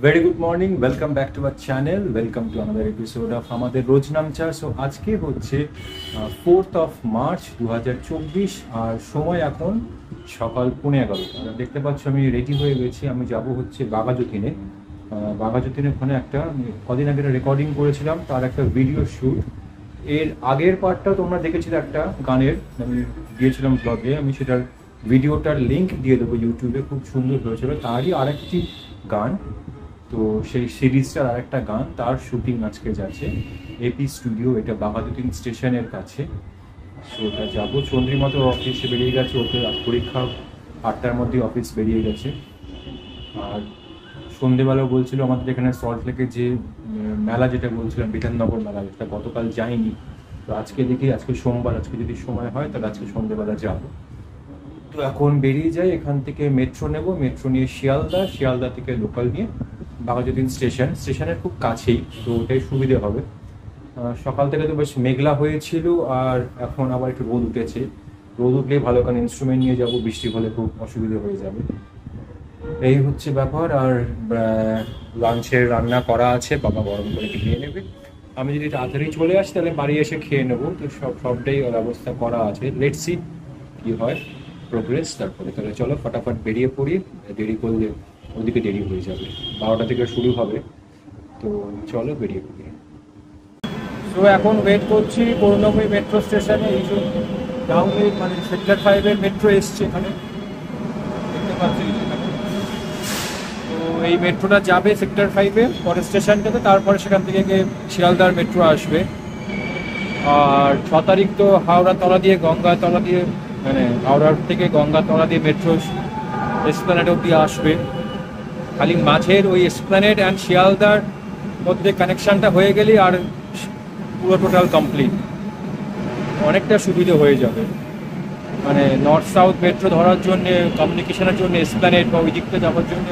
Very good morning, welcome back to our channel, welcome to another episode of আমাদের রোজ নামচা। So আজকে হচ্ছে 4th of March 2024 আর সময় এখন সকাল 11:30। দেখতে পাচ্ছ আমি রেডি হয়ে গেছি, আমি যাব হচ্ছে বাঘাযতীনে। বাঘাযতীনে ওখানে একটা কদিন আগে রেকর্ডিং করেছিলাম, তার একটা ভিডিও শ্যুট। এর আগের পার্টটা তোমরা দেখেছিলে, একটা গানের আমি দিয়েছিলাম ব্লগে, আমি সেটার ভিডিওটার লিঙ্ক দিয়ে দেবো ইউটিউবে, খুব সুন্দর হয়েছিল। তারই আরেকটি গান, তো সেই সিরিজটার আরেকটা গান, তার শুটিং আজকে যাচ্ছে এপি স্টুডিও, এটা বাঘাযতীন স্টেশনের কাছে। সো ওটা যাবো। চন্দ্রিমাতো অফিসে বেরিয়ে গেছে, ওতে পরীক্ষা 8টার মধ্যে অফিস বেরিয়ে গেছে। আর সন্ধেবেলাও বলছিল আমাদের এখানে সল্ট লেকে যে মেলা, যেটা বলছিলাম বিধাননগর মেলা, যেটা গতকাল যাইনি, তো আজকে দেখি, আজকে সোমবার, আজকে যদি সময় হয় তাহলে আজকে সন্ধেবেলা যাবো। তো এখন বেরিয়ে যাই, এখান থেকে মেট্রো নেব, মেট্রো নিয়ে শিয়ালদা থেকে লোকাল নিয়ে বাঘাযতীন স্টেশনের খুব কাছেই, তো ওটাই সুবিধে হবে। সকাল থেকে তো বেশ মেঘলা হয়েছিল, আর এখন আবার একটু রোদ উঠেছে। রোদ উঠলেই ভালো, কারণ ইনস্ট্রুমেন্ট নিয়ে যাব, বৃষ্টি হলে খুব অসুবিধে হয়ে যাবে। এই হচ্ছে ব্যাপার। আর লাঞ্চের রান্না করা আছে, বাবা গরম করে খেয়ে নেবে। আমি যদি তাড়াতাড়ি চলে আসি তাহলে বাড়ি এসে খেয়ে নেবো, তো সবটাই ব্যবস্থা করা আছে। লেটস সি কি হয় প্রোগ্রেস। তারপরে তাহলে চলো ফটাফট বেরিয়ে পড়ি, দেরি করলে ওদিকে দেরি হয়ে যাবে। 12টা থেকে শুরু হবে, তো চলো বেরিয়ে পড়ি। তো এখন ওয়েট করছি করুণাময়ী মেট্রো স্টেশনে। এই সব ডাউনে মানে সেক্টর 5-এর মেট্রো এসছে এখানে, দেখতে পাচ্ছি এখানে। তো এই মেট্রোটা যাবে সেক্টর 5-এ পরের স্টেশনটাতে, তারপরে সেখান থেকে শিয়ালদার মেট্রো আসবে। আর 6 তারিখ তো হাওড়া তলা দিয়ে গঙ্গাতলা দিয়ে, মানে হাওড়ার থেকে গঙ্গাতলা দিয়ে মেট্রো এসপ্ল্যানেড অব্দি আসবে। খালি মাঝের ওই এসপ্ল্যানেড অ্যান্ড শিয়ালদার মধ্যে কানেকশানটা হয়ে গেলেই আর পুরো টোটাল কমপ্লিট, অনেকটা সুবিধে হয়ে যাবে। মানে নর্থ সাউথ মেট্রো ধরার জন্যে, কমিউনিকেশনের জন্য, এসপ্ল্যানেড বা ওই দিকটা যাওয়ার জন্য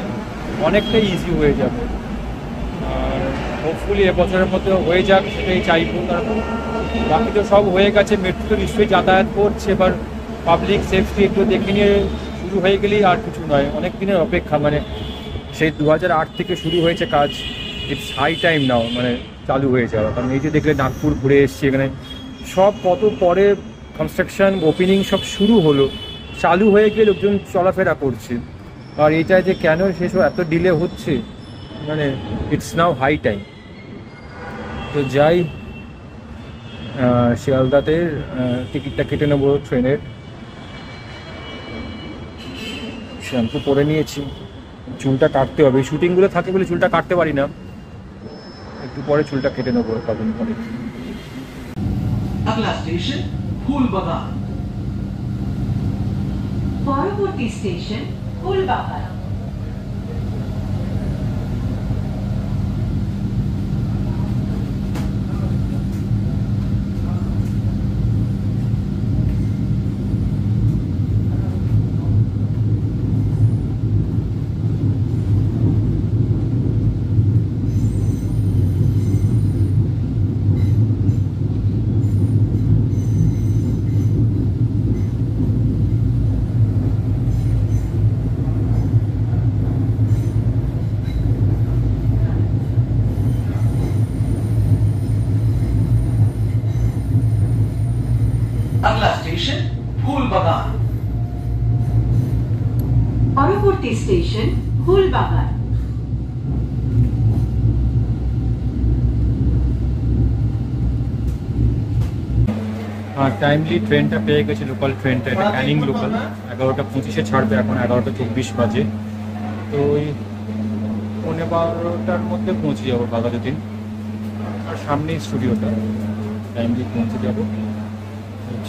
অনেকটাই ইজি হয়ে যাবে। আর হোপফুলি এবছরের মধ্যে হয়ে যাক, সেটাই চাইবো। কারণ বাকি তো সব হয়ে গেছে, মেট্রো তো নিশ্চয়ই যাতায়াত করছে, এবার পাবলিক সেফটি একটু দেখে নিয়ে শুরু হয়ে গেলেই আর কিছু নয়। অনেক দিনের অপেক্ষা, মানে সেই 2008 থেকে শুরু হয়েছে কাজ, ইটস হাই টাইম নাও মানে চালু হয়ে যাওয়া। কারণ এই যে দেখলে নাগপুর ঘুরে এসছি, এখানে সব কত পরে কনস্ট্রাকশন ওপেনিং সব শুরু হলো, চালু হয়ে গিয়ে লোকজন চলাফেরা করছে। আর এইটা যে কেন সেসব এত ডিলে হচ্ছে, মানে ইটস নাও হাই টাইম। তো যাই, শিয়ালদাতে টিকিটটা কেটে নেবো ট্রেনের। শ্যাম্পু পরে নিয়েছি, চুলটা কাটতে হবে, শুটিংগুলো থাকে বলে চুলটা কাটতে পারি না, একটু পরে চুলটা কেটে নেবো কদিন পরে। अगला स्टेशन फूलबागान। পরবর্তী স্টেশন ফুলবাগান। अगला स्टेशन फूलबागान। পরবর্তী স্টেশন ফুলবাগান। আর টাইমলি ট্রেনটা পেয়ে গেছে, লোকাল ট্রেনটা, এটা ক্যানিং লোকাল। 11:25-এ ছাড়বে, এখন 11:24 বাজে। তো ওই 11:15টার মধ্যে পৌঁছে যাবো বাঘাযতীন। আর সামনেই স্টুডিওটা, টাইমলি পৌঁছে যাবো।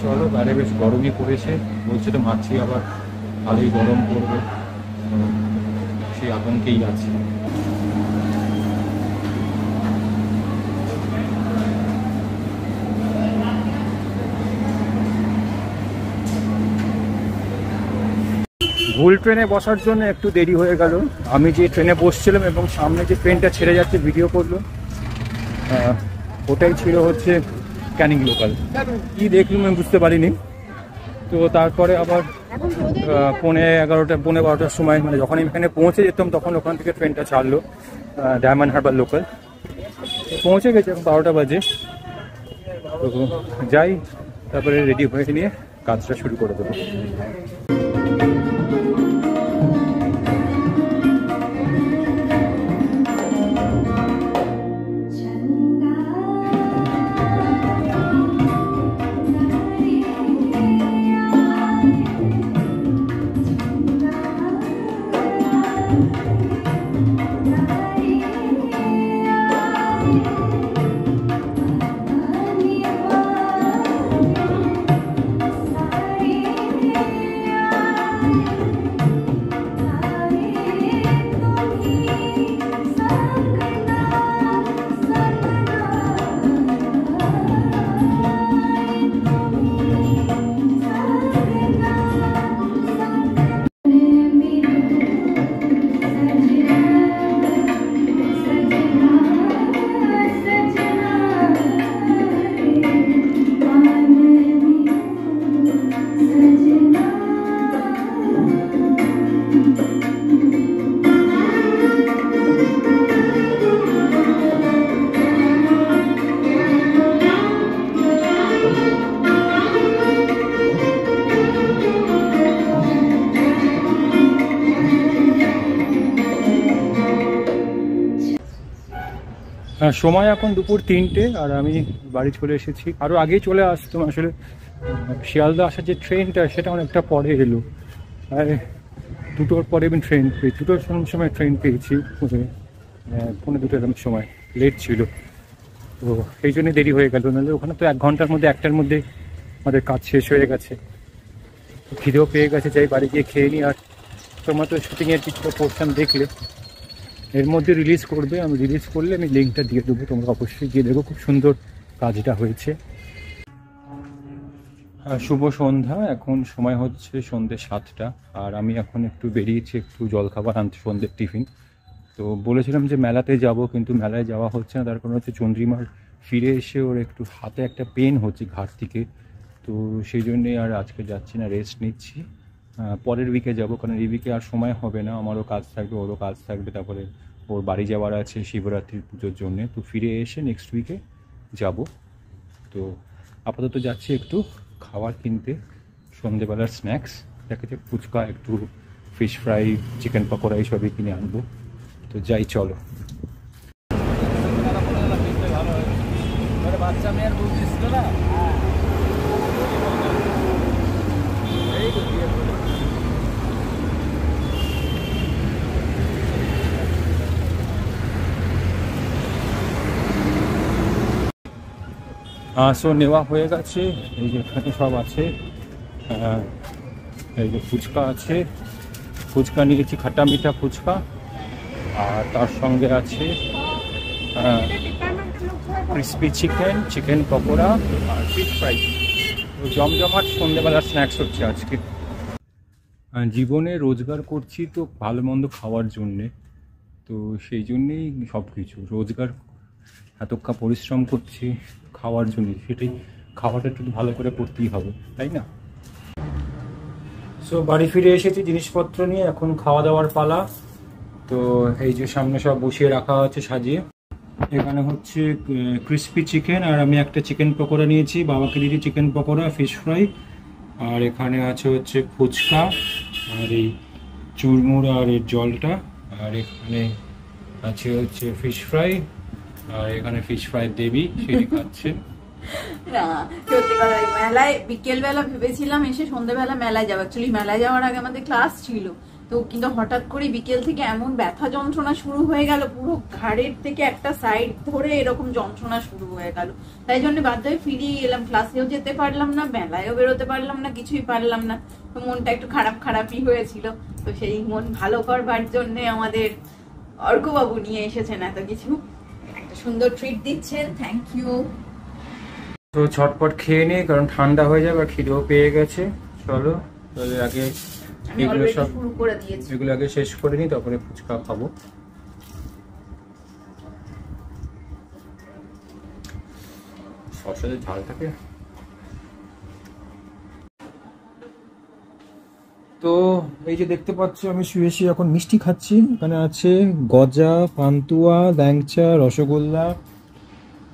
চলো, বাইরে বেশ গরমই পড়েছে, বলছে তো মাছি আবার ভালোই গরম পড়বে, সেই আতঙ্কেই আছে। ভুল ট্রেনে বসার জন্য একটু দেরি হয়ে গেল। আমি যে ট্রেনে বসছিলাম এবং সামনে যে ট্রেনটা ছেড়ে যাচ্ছে ভিডিও করলো, ওটাই ছিল হচ্ছে ক্যানিং লোকাল। কি দেখলাম আমি বুঝতে পারিনি। তো তারপরে আবার পৌনে 11টার সময়, মানে যখন আমি এখানে পৌঁছে যেতাম তখন ওখান থেকে ট্রেনটা ছাড়লো, ডায়মন্ড হারবার লোকাল। পৌঁছে গেছে, এখন 12টা বাজে। তো যাই, তারপরে রেডি হয়ে নিয়ে কাজটা শুরু করে দেবো। সময় এখন দুপুর 3টে, আর আমি বাড়ি চলে এসেছি। আরও আগেই চলে আসতাম আসলে, শিয়ালদা আসার যে ট্রেনটা সেটা অনেকটা পরে এলো। আর 2টোর পরে আমি ট্রেন পেয়েছি, 2টোর সময় ট্রেন পেয়েছি, পৌনে 2টোর সময় লেট ছিল। তো সেই জন্যই দেরি হয়ে গেল, নাহলে ওখানে তো 1 ঘন্টার মধ্যে 1টার মধ্যে আমাদের কাজ শেষ হয়ে গেছে। খিদেও পেয়ে গেছে, যাই বাড়ি গিয়ে খেয়ে নিই। আর তোমরা তো শুটিংয়ের কিছু পোর্শন দেখলে, এর মধ্যে রিলিজ করবে, আমি রিলিজ করলে আমি লিঙ্কটা দিয়ে দেবো, তোমরা অবশ্যই গিয়ে দেখো, খুব সুন্দর কাজটা হয়েছে। শুভ সন্ধ্যা, এখন সময় হচ্ছে সন্ধ্যে 7টা, আর আমি এখন একটু বেরিয়েছি একটু জলখাবার আনতে, সন্ধ্যের টিফিন। তো বলেছিলাম যে মেলাতে যাব, কিন্তু মেলায় যাওয়া হচ্ছে না, তার কারণ হচ্ছে চন্দ্রিমার ফিরে এসে ওর একটু হাতে একটা পেন হচ্ছে ঘাট থেকে। তো সেই জন্যে আর আজকে যাচ্ছি না, রেস্ট নিচ্ছি। পরের উইকে যাব, কারণ এই উইকে আর সময় হবে না, আমারও কাজ থাকবে, ওরও কাজ থাকবে, তারপরে ওর বাড়ি যাওয়ার আছে শিবরাত্রির পুজোর জন্যে। তো ফিরে এসে নেক্সট উইকে যাব। তো আপাতত যাচ্ছি একটু খাবার কিনতে, সন্ধেবেলার স্ন্যাক্স, দেখেছে ফুচকা, একটু ফিশ ফ্রাই, চিকেন পকোড়া এইসবই কিনে আনবো। তো যাই, চলো। বাচ্চা মেয়ের বুঝছিস না। সো নেওয়া হয়ে গেছে, এই যে এখানে সব আছে। এই যে ফুচকা আছে, ফুচকা নিয়েছি, খাটা মিঠা ফুচকা, আর তার সঙ্গে আছে ক্রিসপি চিকেন, চিকেন পকোড়া আর ফিশ ফ্রাই। তো জমজমাট সন্ধ্যেবেলার স্ন্যাক্স হচ্ছে আজকে। জীবনে রোজগার করছি তো ভালো মন্দ খাওয়ার জন্যে, তো সেই জন্যেই সব কিছু রোজগার, এতক্ষা পরিশ্রম করছি খাওয়ার জন্য, সেটাই খাওয়াটা একটু ভালো করে করতেই হবে, তাই না? সো বাড়ি ফিরে এসেছি জিনিসপত্র নিয়ে, এখন খাওয়া দাওয়ার পালা। তো এই যে সামনে সব বসিয়ে রাখা আছে সাজিয়ে। এখানে হচ্ছে ক্রিসপি চিকেন, আর আমি একটা চিকেন পকোড়া নিয়েছি, বাবাকে দিয়েছি চিকেন পকোড়া, ফিশ ফ্রাই। আর এখানে আছে হচ্ছে ফুচকা, আর এই চুরমুড় আর এর জলটা। আর এখানে আছে হচ্ছে ফিশ ফ্রাই, আর এখানে ফিশ ফ্রাই দেবী, সেটি খাচ্ছে। না সত্যি কথা, মেলায় বিকেলবেলা ভেবেছিলাম এসে সন্ধ্যেবেলা মেলায় যাবো। অ্যাকচুয়ালি মেলায় যাওয়ার আগে আমাদের ক্লাস ছিল, তো কিন্তু হঠাৎ করে বিকেল থেকে এমন ব্যথা যন্ত্রণা শুরু হয়ে গেল, পুরো ঘাড়ের থেকে একটা সাইড ধরে এরকম যন্ত্রণা শুরু হয়ে গেল। তাই জন্য বাধ্য হয়ে ফিরিয়ে এলাম, ক্লাসেও যেতে পারলাম না, মেলায়ও বেরোতে পারলাম না, কিছুই পারলাম না। তো মনটা একটু খারাপই হয়েছিল। তো সেই মন ভালো করবার জন্য আমাদের অর্কবাবু নিয়ে এসেছেন এত কিছু, একটা সুন্দর ট্রিট দিচ্ছেন, থ্যাংক ইউ। তো ঝটপট খেয়ে নিই, কারণ ঠান্ডা হয়ে যাবে, আর খিদেও পেয়ে গেছে। চলো তাহলে আগে এগুলো সব শুরু করে দিয়েছি, এগুলো আগে শেষ করে নিই, তারপরে ফুচকা খাবো। সরষের ঝাল থাকে। তো এই যে দেখতে পাচ্ছ আমি শুয়ে শুয়ে এখন মিষ্টি খাচ্ছি। এখানে আছে গজা, পান্তুয়া, ল্যাংচা, রসগোল্লা।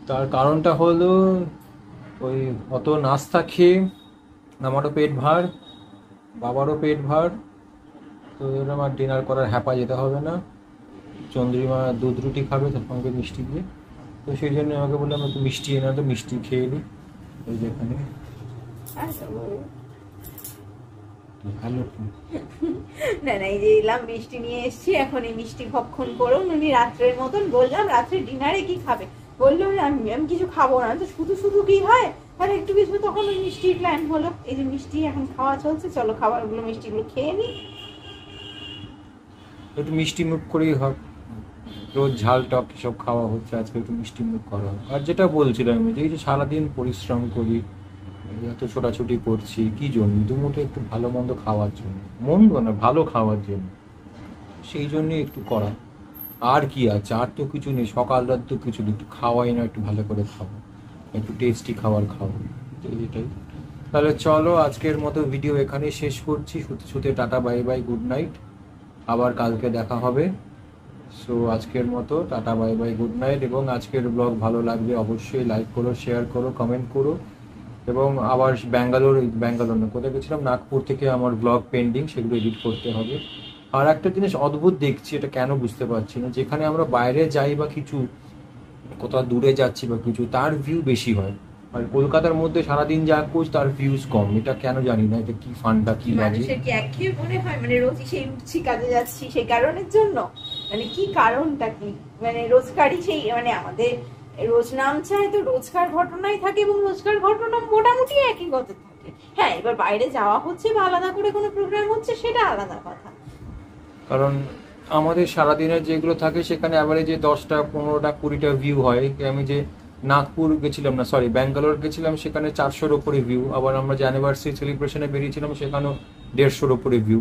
তার কারণটা হলো ওই অত নাস্তা খেয়ে আমারও পেট ভার, বাবারও পেট ভার, তো এরকম আর ডিনার করার হ্যাপা যেতে হবে না। চন্দ্রিমা দুধ রুটি খাবে তার সঙ্গে মিষ্টি দিয়ে, তো সেই জন্য আমাকে বললাম একটু মিষ্টি এনে, তো মিষ্টি খেয়ে নিই। এই যে এখানে ভালো না না, এই যে এলাম মিষ্টি নিয়ে এসেছি, এখন এই মিষ্টি ভক্ষণ করুন। উনি রাত্রের মতন বললাম রাত্রে ডিনারে কি খাবে, বললো আমি কিছু খাবো না, তো শুধু শুধু কি হয়, তাহলে একটু কিছু, তখন ওই মিষ্টির প্ল্যান হলো। এই যে মিষ্টি এখন খাওয়া চলছে, চলো খাবারগুলো মিষ্টিগুলো খেয়ে নিই। একটু মিষ্টি মুখ করেই হোক, রোজ ঝাল টক সব খাওয়া হচ্ছে, আজকে একটু মিষ্টি মুখ করা হোক। আর যেটা বলছিলাম আমি, যে এই যে সারাদিন পরিশ্রম করি, এত ছোটাছুটি করছি কি জন্য, দুমুঠো একটু ভালো মন্দ খাওয়ার জন্য, মন্দ না ভালো খাওয়ার জন্য, সেই জন্যই একটু করা। আর কি আছে, আর তো কিছু নেই, সকাল রাত তো কিছু নেই, একটু খাওয়াই না, একটু ভালো করে খাবো, একটু টেস্টি খাবার খাবো, তো এটাই। তাহলে চলো আজকের মতো ভিডিও এখানেই শেষ করছি। শুতে শুতে tata, bye bye, good night, আবার কালকে দেখা হবে। সো আজকের মতো tata, bye bye, good night. এবং আজকের ব্লগ ভালো লাগলে অবশ্যই লাইক করো, শেয়ার করো, কমেন্ট করো। এবং আবার ব্যাঙ্গালোর না, কোথায় গেছিলাম, নাগপুর থেকে আমার ব্লগ পেন্ডিং, সেগুলো এডিট করতে হবে। আর একটা জিনিস অদ্ভুত দেখছি, এটা কেন বুঝতে পারছি না, যেখানে আমরা বাইরে যাই বা কিছু কোথাও দূরে যাচ্ছি বা কিছু, তার ভিউ বেশি হয়, আর কলকাতার মধ্যে সারাদিন যা কোচ তার ভিউজ কম। এটা কেন জানি না, এটা কি ফান্ডা, কি বাজে। মানুষের কি একঘেয়ে মনে হয়, মানে রোজই সেই উঠছি কাজে যাচ্ছি সেই কারণের জন্য, মানে কি কারণটা কি, মানে রোজগারই সেই, মানে আমাদের রোজ নাম চায় তো রোজকার ঘটনাই থাকে, এবং রোজকার ঘটনা মোটামুটি একই গত থাকে। হ্যাঁ, এবার বাইরে যাওয়া হচ্ছে বা আলাদা করে কোনো প্রোগ্রাম হচ্ছে সেটা আলাদা কথা, কারণ আমাদের সারাদিনের যেগুলো থাকে সেখানে অ্যাভারেজে 10টা 15টা 20টা ভিউ হয়। আমি যে নাগপুর গেছিলাম না, সরি ব্যাঙ্গালোর গেছিলাম, সেখানে 400-র ওপরে ভিউ। আবার আমরা যে অ্যানিভার্সারি সেলিব্রেশনে বেরিয়েছিলাম সেখানেও 150-র ওপরে ভিউ।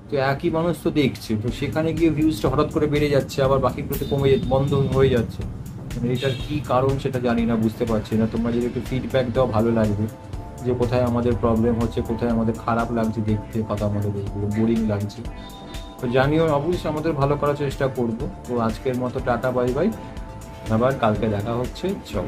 তো একই মানুষ তো দেখছে, তো সেখানে গিয়ে ভিউজটা হঠাৎ করে বেড়ে যাচ্ছে, আবার বাকিগুলোতে কমে বন্ধ হয়ে যাচ্ছে। মানে এটার কী কারণ সেটা জানি না, বুঝতে পারছি না। তোমরা যদি একটু ফিডব্যাক দাও ভালো লাগবে, যে কোথায় আমাদের প্রবলেম হচ্ছে, কোথায় আমাদের খারাপ লাগছে দেখতে, কথা আমাদের এইগুলো বোরিং লাগছে, তো জানিও। অবশ্যই আমাদের ভালো করার চেষ্টা করব। তো আজকের মতো টাটা, বাই বাই, আবার কালকে দেখা হচ্ছে, চল।